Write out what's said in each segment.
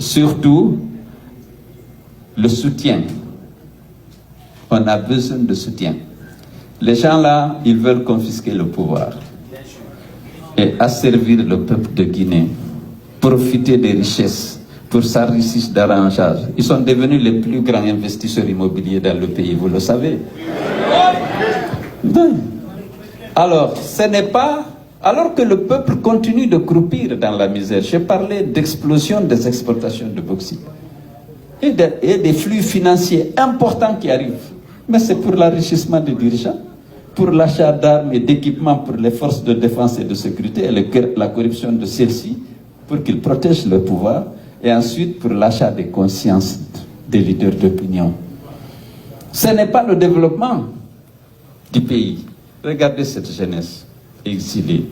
surtout le soutien. On a besoin de soutien. Les gens là, ils veulent confisquer le pouvoir et asservir le peuple de Guinée, profiter des richesses pour s'enrichir d'arrangeage. Ils sont devenus les plus grands investisseurs immobiliers dans le pays, vous le savez. Ben. Alors, ce n'est pas... Alors que le peuple continue de croupir dans la misère. J'ai parlé d'explosion des exportations de bauxite et des flux financiers importants qui arrivent. Mais c'est pour l'enrichissement des dirigeants, pour l'achat d'armes et d'équipements pour les forces de défense et de sécurité et la corruption de celles-ci, pour qu'ils protègent le pouvoir, et ensuite pour l'achat des consciences des leaders d'opinion. Ce n'est pas le développement du pays. Regardez cette jeunesse exilée.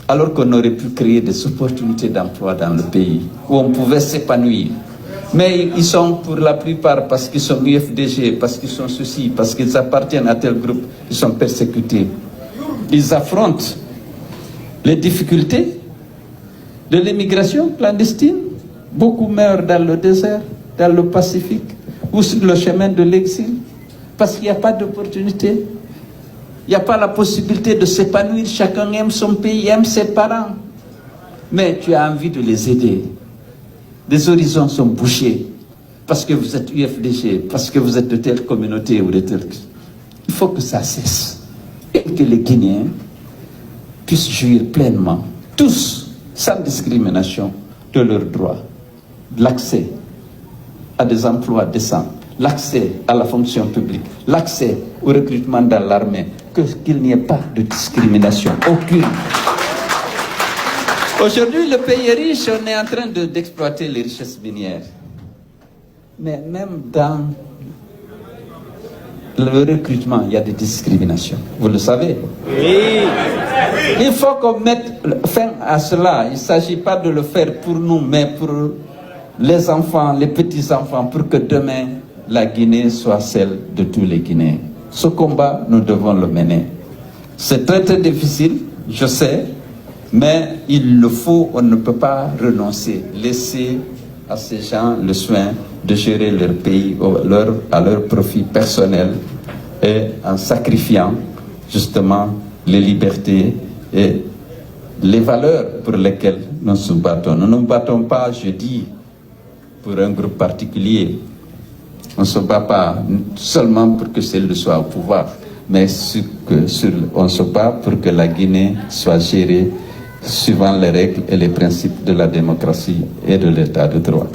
Alors qu'on aurait pu créer des opportunités d'emploi dans le pays, où on pouvait s'épanouir. Mais ils sont pour la plupart, parce qu'ils sont UFDG, parce qu'ils sont ceci, parce qu'ils appartiennent à tel groupe, ils sont persécutés. Ils affrontent les difficultés de l'immigration clandestine. Beaucoup meurent dans le désert, dans le Pacifique, ou sur le chemin de l'exil, parce qu'il n'y a pas d'opportunité. Il n'y a pas la possibilité de s'épanouir. Chacun aime son pays, aime ses parents. Mais tu as envie de les aider. Les horizons sont bouchés parce que vous êtes UFDG, parce que vous êtes de telle communauté ou de telle... Il faut que ça cesse. Et que les Guinéens puissent jouir pleinement, tous, sans discrimination, de leurs droits. L'accès à des emplois décents, l'accès à la fonction publique, l'accès au recrutement dans l'armée, qu'il n'y ait pas de discrimination, aucune. Aujourd'hui, le pays est riche, on est en train d'exploiter les richesses minières. Mais même dans le recrutement, il y a des discriminations. Vous le savez? Oui. Il faut qu'on mette fin à cela. Il ne s'agit pas de le faire pour nous, mais pour les enfants, les petits-enfants, pour que demain, la Guinée soit celle de tous les Guinéens. Ce combat, nous devons le mener. C'est très très difficile, je sais, mais il le faut, on ne peut pas renoncer. Laisser à ces gens le soin de gérer leur pays à leur profit personnel et en sacrifiant justement les libertés et les valeurs pour lesquelles nous nous battons. Nous ne nous battons pas, je dis, pour un groupe particulier. On ne se bat pas seulement pour que celle soit au pouvoir, mais on se bat pour que la Guinée soit gérée suivant les règles et les principes de la démocratie et de l'état de droit.